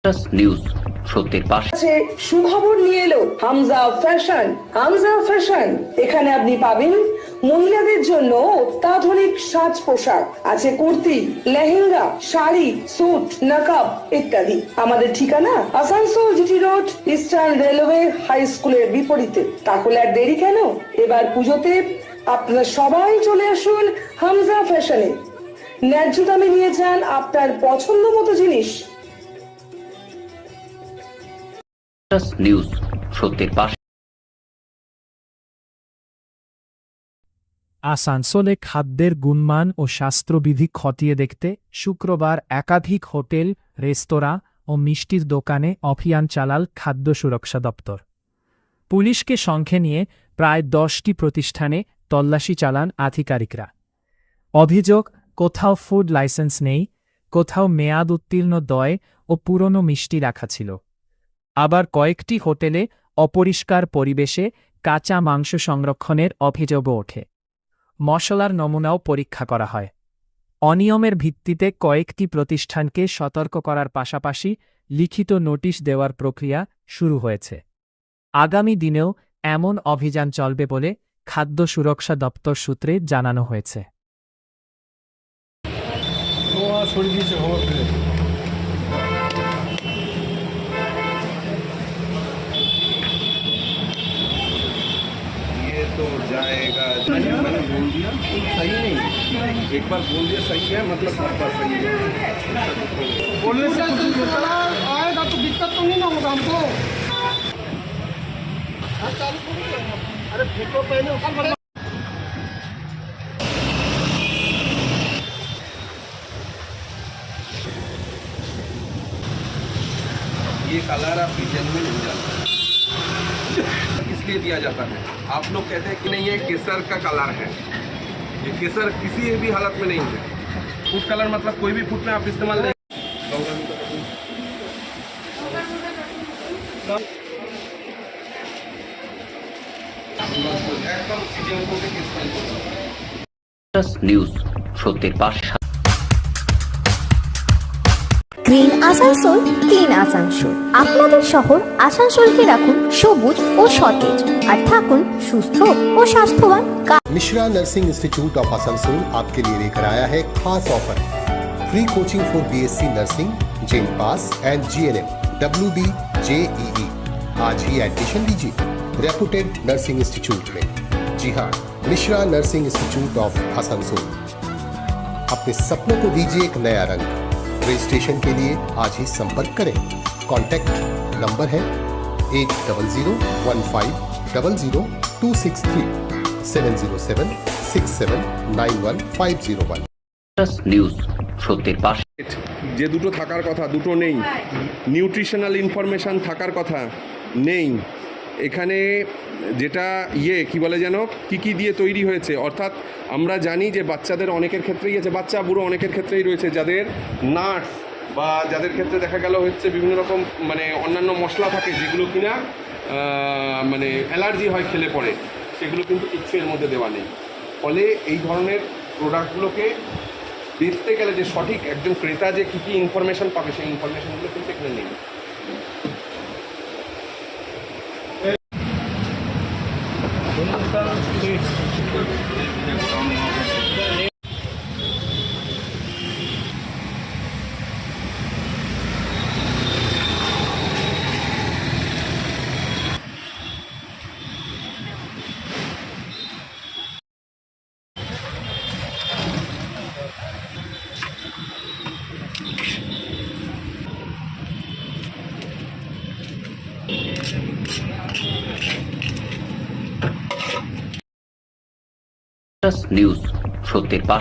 News সত্যের পাশে। সুখবর নিয়ে এলো হামজা ফ্যাশন। হামজা ফ্যাশন, এখানে আপনি পাবেন মহিলাদের জন্য অত্যাধুনিক সাজ পোশাক, আছে কুর্তি, লেহেঙ্গা, শাড়ি, স্যুট, নকাব ইত্যাদি। আমাদের ঠিকানা Asansol GT road, eastern railway high স্কুলের বিপরীতে। তাহলে আর দেরি কেন, এবার পুজোতে আপনারা সবাই চলে আসুন হামজা ফ্যাশনে। ন্যায্য দামে নিয়ে যান আপনার পছন্দ মতো জিনিস। নিউজ সত্যের পাশে। আসানসোলে খাদ্যের গুণমান ও স্বাস্থ্যবিধি খতিয়ে দেখতে শুক্রবার একাধিক হোটেল, রেস্তোরাঁ ও মিষ্টির দোকানে অভিযান চালাল খাদ্য সুরক্ষা দপ্তর। পুলিশকে সঙ্গে নিয়ে প্রায় 10টি প্রতিষ্ঠানে তল্লাশি চালান আধিকারিকরা। অভিযোগ, কোথাও ফুড লাইসেন্স নেই, কোথাও মেয়াদ উত্তীর্ণ দই ও পুরনো মিষ্টি রাখা ছিল। আবার কয়েকটি হোটেলে অপরিষ্কার পরিবেশে কাঁচা মাংস সংরক্ষণের অভিযোগও ওঠে। মশলার নমুনাও পরীক্ষা করা হয়। অনিয়মের ভিত্তিতে কয়েকটি প্রতিষ্ঠানকে সতর্ক করার পাশাপাশি লিখিত নোটিশ দেওয়ার প্রক্রিয়া শুরু হয়েছে। আগামী দিনেও এমন অভিযান চলবে বলে খাদ্য সুরক্ষা দপ্তর সূত্রে জানানো হয়েছে। तो जाएगा, मैंने बोल दिया सही नहीं, एक बार बोल दिया सही है मतलब हर बार सही है। बोलने से कुछ आएगा तो दिक्कत तो नहीं ना होगा हमको। अरे फोटो पहले ये कलर आप किचन में नहीं जाता, इसलिए दिया जाता है। आप लोग कहते हैं कि नहीं ये केसर का कलर है, ये केसर किसी भी हालत में नहीं है। फूड कलर मतलब कोई भी फूड में आप इस्तेमाल नहीं। নিউজ সত্যের পাশে। Green Asansol, clean Asansol. আপনাদের শহর আসানসোলকে রাখুন সবুজ ও সতেজ, আর থাকুন সুস্থ ও স্বাস্থ্যবান। Mishra nursing institute of Asansol आपके लिए लेकर आया है खास offer. Free coaching for BSc nursing, जेन pass and GNM, WB, JEE। आज ही एडमिशन लीजिए रेपुटेड नर्सिंग इंस्टीट्यूट में। जी हाँ, Mishra nursing institute of Asansol. अपने सपनों को दीजिए एक नया रंग। रजिस्ट्रेशन के लिए आज ही संपर्क करें। कॉन्टैक्ट नंबर है 8015000263 70767911501। নিউজ সত্যের পাশে। যে দুটো থাকার কথা দুটো নেই, নিউট্রিশনাল ইনফরমেশান থাকার কথা নেই এখানে। যেটা কি বলে যেন কী দিয়ে তৈরি হয়েছে, অর্থাৎ আমরা জানি যে বাচ্চাদের অনেকের ক্ষেত্রেই আছে, বাচ্চা বুড়ো অনেকের ক্ষেত্রেই রয়েছে যাদের নাটস বা যাদের ক্ষেত্রে দেখা গেল হচ্ছে বিভিন্ন রকম মানে অন্যান্য মশলা থাকে যেগুলো কিনা মানে অ্যালার্জি হয় খেলে পরে, সেগুলো কিন্তু কিচ্ছু এর মধ্যে দেওয়া নেই। ফলে এই ধরনের প্রোডাক্টগুলোকে দেখতে গেলে যে সঠিক একজন ক্রেতা যে কী কী ইনফরমেশান পাবে সেই ইনফরমেশানগুলো কিন্তু এখানে নেই। নিউজ সত্যের পাশে।